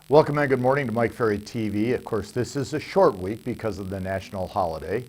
Welcome and good morning to Mike Ferry TV. Of course, this is a short week because of the national holiday.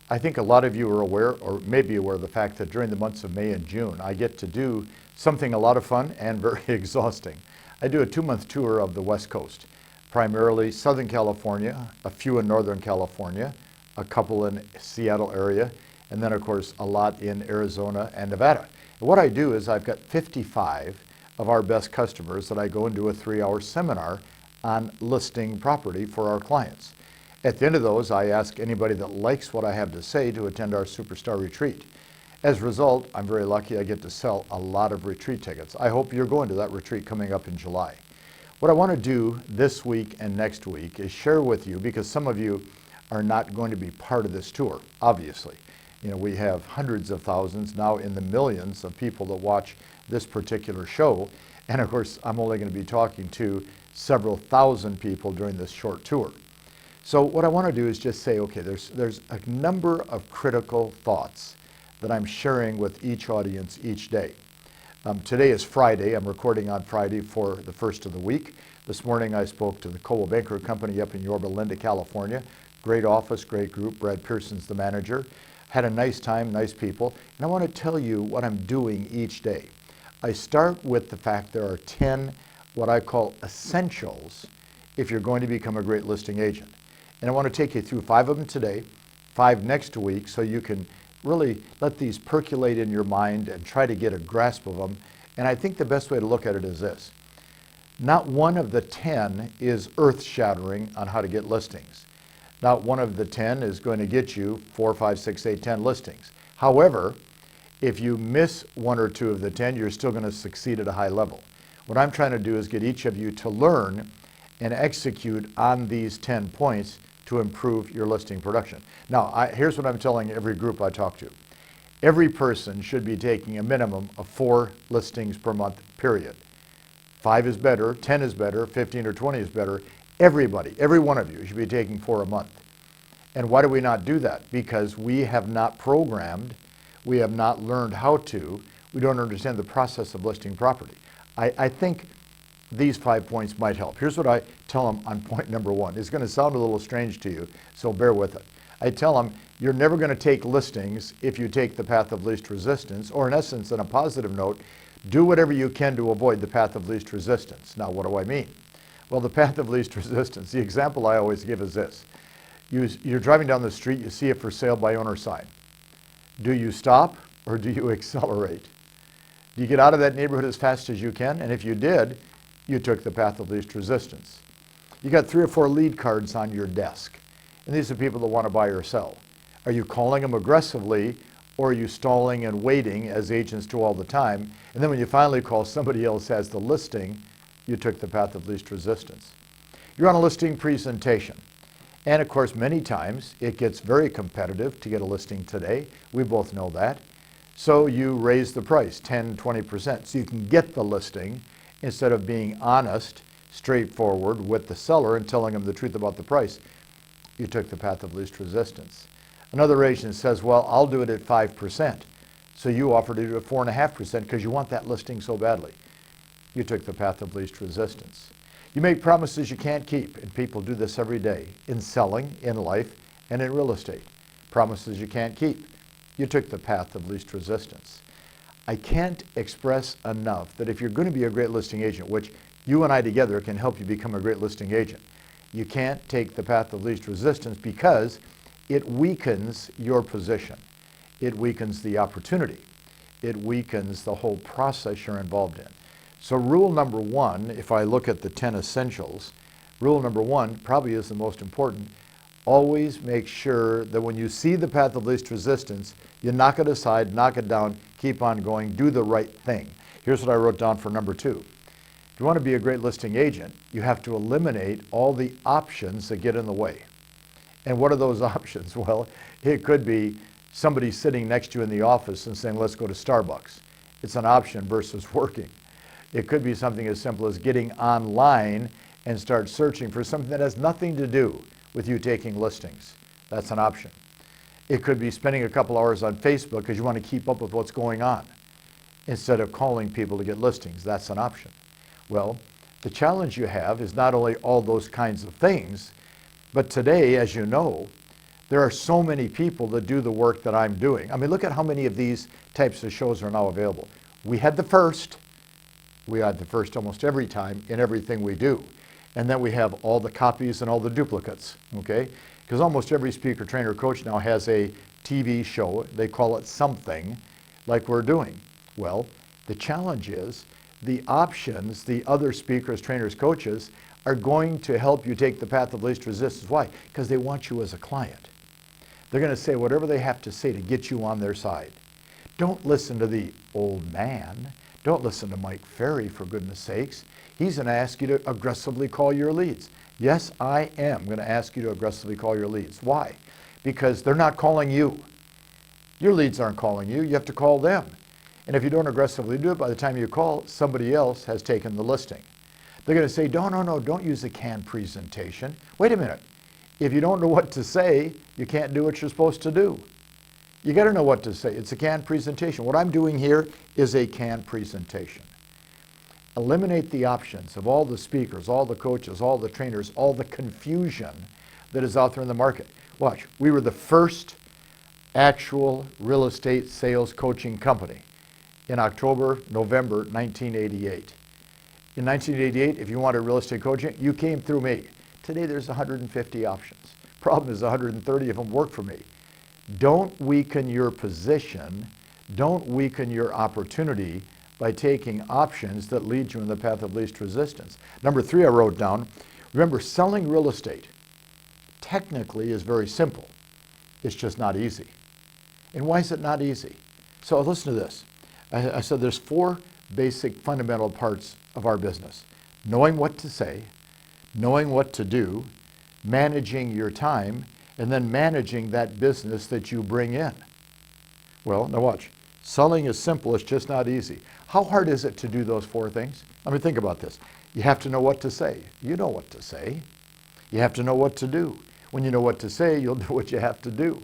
I think a lot of you are aware, or may be aware, of the fact that during the months of May and June, I get to do something a lot of fun and very exhausting. I do a 2-month tour of the West Coast, primarily Southern California, a few in Northern California, a couple in Seattle area, and then of course a lot in Arizona and Nevada. And what I do is I've got 55 of our best customers that I go and do a 3-hour seminar on listing property for our clients. At the end of those, I ask anybody that likes what I have to say to attend our Superstar Retreat. As a result, I'm very lucky I get to sell a lot of retreat tickets. I hope you're going to that retreat coming up in July. What I want to do this week and next week is share with you, because some of you are not going to be part of this tour, obviously. You know, we have hundreds of thousands, now in the millions of people that watch this particular show. And of course, I'm only going to be talking to several thousand people during this short tour. So what I want to do is just say, okay, there's a number of critical thoughts that I'm sharing with each audience each day. Today is Friday. I'm recording on Friday for the first of the week. This morning I spoke to the Coldwell Banker Company up in Yorba Linda, California. Great office, great group. Brad Pearson's the manager. Had a nice time, nice people. And I want to tell you what I'm doing each day. I start with the fact there are 10 what I call essentials if you're going to become a great listing agent. And I want to take you through 5 of them today, 5 next week, so you can really let these percolate in your mind and try to get a grasp of them. And I think the best way to look at it is this. Not one of the 10 is earth-shattering on how to get listings. Not one of the 10 is going to get you 4, 5, 6, 8, 10 listings. However, if you miss 1 or 2 of the 10, you're still going to succeed at a high level. What I'm trying to do is get each of you to learn and execute on these 10 points to improve your listing production. Now, here's what I'm telling every group I talk to. Every person should be taking a minimum of 4 listings per month, period. 5 is better, 10 is better, 15 or 20 is better. Everybody, every one of you should be taking 4 a month. And why do we not do that? Because we have not programmed, we have not learned how to, we don't understand the process of listing property. I think these 5 points might help. Here's what I tell them on point number 1. It's going to sound a little strange to you, so bear with it. I tell them, you're never going to take listings if you take the path of least resistance, or in essence, on a positive note, do whatever you can to avoid the path of least resistance. Now, what do I mean? Well, the path of least resistance, the example I always give is this. You're driving down the street, you see a for sale by owner sign. Do you stop or do you accelerate? Do you get out of that neighborhood as fast as you can? And if you did, you took the path of least resistance. You got 3 or 4 lead cards on your desk, and these are people that want to buy or sell. Are you calling them aggressively, or are you stalling and waiting, as agents do all the time? And then when you finally call, somebody else has the listing, you took the path of least resistance. You're on a listing presentation. And of course, many times it gets very competitive to get a listing today. We both know that. So you raise the price 10, 20%, so you can get the listing instead of being honest, straightforward with the seller and telling them the truth about the price. You took the path of least resistance. Another agent says, well, I'll do it at 5%. So you offered it at 4.5% because you want that listing so badly. You took the path of least resistance. You make promises you can't keep, and people do this every day in selling, in life, and in real estate. Promises you can't keep. You took the path of least resistance. I can't express enough that if you're going to be a great listing agent, which you and I together can help you become a great listing agent, you can't take the path of least resistance because it weakens your position. It weakens the opportunity. It weakens the whole process you're involved in. So rule number 1, if I look at the 10 essentials, rule number 1 probably is the most important. Always make sure that when you see the path of least resistance, you knock it aside, knock it down, keep on going, do the right thing. Here's what I wrote down for number 2. If you want to be a great listing agent, you have to eliminate all the options that get in the way. And what are those options? Well, it could be somebody sitting next to you in the office and saying, let's go to Starbucks. It's an option versus working. It could be something as simple as getting online and start searching for something that has nothing to do with you taking listings. That's an option. It could be spending a couple hours on Facebook because you want to keep up with what's going on instead of calling people to get listings. That's an option. Well, The challenge you have is not only all those kinds of things, but today, as you know, there are so many people that do the work that I'm doing. I mean, look at how many of these types of shows are now available. We had the first almost every time in everything we do. And then we have all the copies and all the duplicates, okay? Because almost every speaker, trainer, coach now has a TV show. They call it something like we're doing. Well, the challenge is the options, the other speakers, trainers, coaches are going to help you take the path of least resistance. Why? Because they want you as a client. They're going to say whatever they have to say to get you on their side. Don't listen to the old man. Don't listen to Mike Ferry, for goodness sakes. He's going to ask you to aggressively call your leads. Yes, I am going to ask you to aggressively call your leads. Why? Because they're not calling you. Your leads aren't calling you. You have to call them. And if you don't aggressively do it, by the time you call, somebody else has taken the listing. They're going to say, no, don't use a canned presentation. Wait a minute. If you don't know what to say, you can't do what you're supposed to do. You got to know what to say. It's a canned presentation. What I'm doing here is a canned presentation. Eliminate the options of all the speakers, all the coaches, all the trainers, all the confusion that is out there in the market. Watch, we were the first actual real estate sales coaching company in October, November 1988. In 1988, if you wanted real estate coaching, you came through me. Today there's 150 options. Problem is 130 of them work for me. Don't weaken your position, don't weaken your opportunity by taking options that lead you in the path of least resistance. Number 3 I wrote down, remember, selling real estate technically is very simple. It's just not easy. And why is it not easy? So listen to this. I said there's 4 basic fundamental parts of our business. Knowing what to say, knowing what to do, managing your time, and then managing that business that you bring in. Well, now watch. Selling is simple, it's just not easy. How hard is it to do those 4 things? I mean, think about this. You have to know what to say. You know what to say. You have to know what to do. When you know what to say, you'll do what you have to do.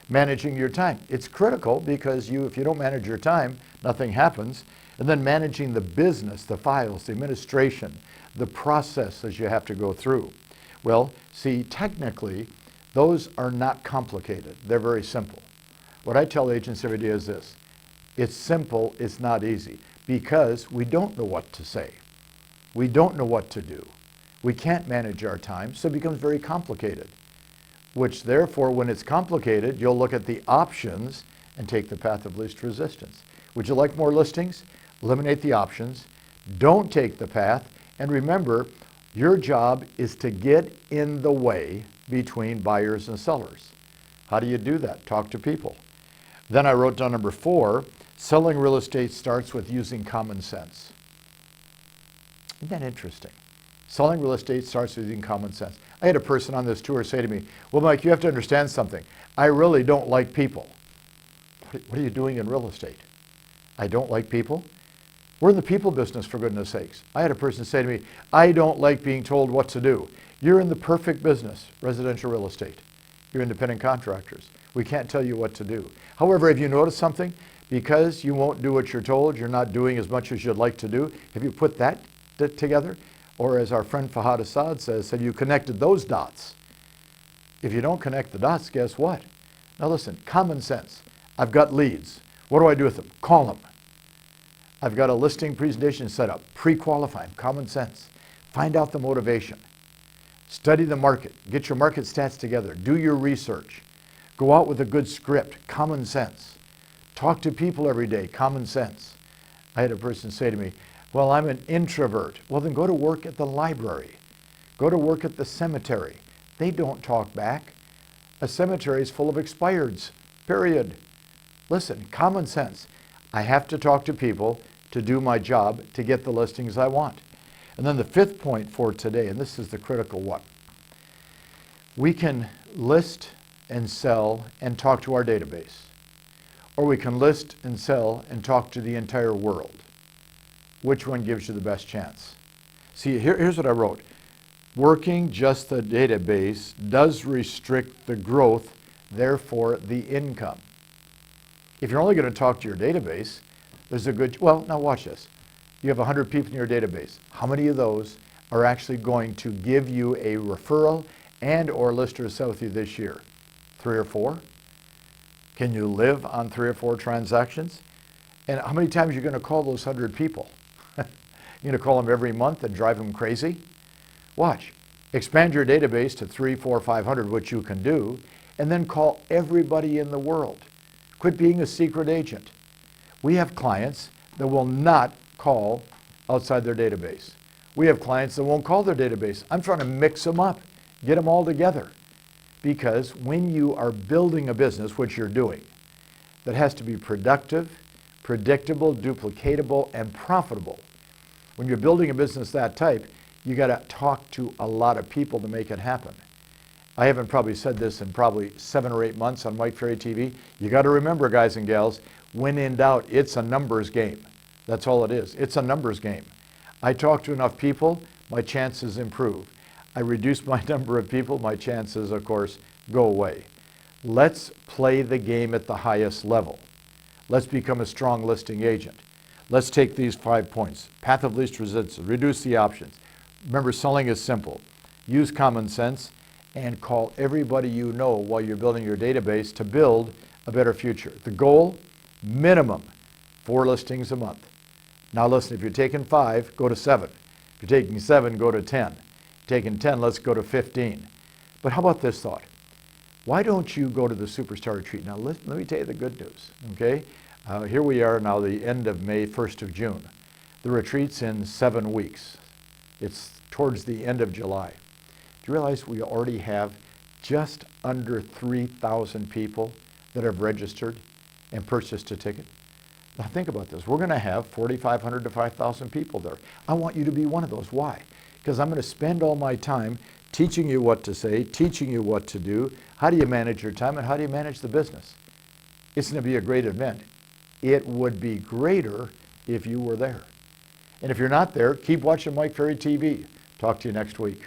Managing your time. It's critical because if you don't manage your time, nothing happens. And then managing the business, the files, the administration, the processes you have to go through. Well, see, technically, those are not complicated. They're very simple. What I tell agents every day is this. It's simple, it's not easy, because we don't know what to say. We don't know what to do. We can't manage our time, so it becomes very complicated, which therefore, when it's complicated, you'll look at the options and take the path of least resistance. Would you like more listings? Eliminate the options. Don't take the path. And remember, your job is to get in the way between buyers and sellers. How do you do that? Talk to people. Then I wrote down number 4, selling real estate starts with using common sense. Isn't that interesting? Selling real estate starts with using common sense. I had a person on this tour say to me, well, Mike, you have to understand something. I really don't like people. What are you doing in real estate? I don't like people? We're in the people business, for goodness sakes. I had a person say to me, I don't like being told what to do. You're in the perfect business, residential real estate. You're independent contractors. We can't tell you what to do. However, have you noticed something? Because you won't do what you're told, you're not doing as much as you'd like to do. Have you put that together? Or as our friend Fahad Assad says, have you connected those dots? If you don't connect the dots, guess what? Now listen, common sense. I've got leads. What do I do with them? Call them. I've got a listing presentation set up. Pre-qualify them. Common sense. Find out the motivation. Study the market. Get your market stats together. Do your research. Go out with a good script. Common sense. Talk to people every day. Common sense. I had a person say to me, well, I'm an introvert. Well, then go to work at the library. Go to work at the cemetery. They don't talk back. A cemetery is full of expireds, period. Listen, common sense. I have to talk to people to do my job to get the listings I want. And then the 5th point for today, and this is the critical one. We can list and sell and talk to our database, or we can list and sell and talk to the entire world. Which one gives you the best chance? See, here's what I wrote. Working just the database does restrict the growth, therefore the income. If you're only going to talk to your database, there's a good, well, now watch this. You have 100 people in your database. How many of those are actually going to give you a referral and or list or sell with you this year? 3 or 4? Can you live on 3 or 4 transactions? And how many times are you going to call those 100 people? You're going to call them every month and drive them crazy? Watch. Expand your database to 3, 4, 500, which you can do, and then call everybody in the world. Quit being a secret agent. We have clients that will not call outside their database. We have clients that won't call their database. I'm trying to mix them up, get them all together. Because when you are building a business, which you're doing, that has to be productive, predictable, duplicatable, and profitable. When you're building a business that type, you got to talk to a lot of people to make it happen. I haven't probably said this in probably 7 or 8 months on Mike Ferry TV. You got to remember, guys and gals, when in doubt, it's a numbers game. That's all it is. It's a numbers game. I talk to enough people, my chances improve. I reduce my number of people, my chances, of course, go away. Let's play the game at the highest level. Let's become a strong listing agent. Let's take these 5 points. Path of least resistance, reduce the options. Remember, selling is simple. Use common sense and call everybody you know while you're building your database to build a better future. The goal, minimum 4 listings a month. Now listen, if you're taking 5, go to 7. If you're taking 7, go to 10. If you're taking 10, let's go to 15. But how about this thought? Why don't you go to the Superstar Retreat? Now let me tell you the good news, okay? Here we are now, the end of May, 1st of June. The retreat's in 7 weeks. It's towards the end of July. Do you realize we already have just under 3,000 people that have registered and purchased a ticket? Now think about this. We're going to have 4,500 to 5,000 people there. I want you to be one of those. Why? Because I'm going to spend all my time teaching you what to say, teaching you what to do, how do you manage your time, and how do you manage the business. It's going to be a great event. It would be greater if you were there. And if you're not there, keep watching Mike Ferry TV. Talk to you next week.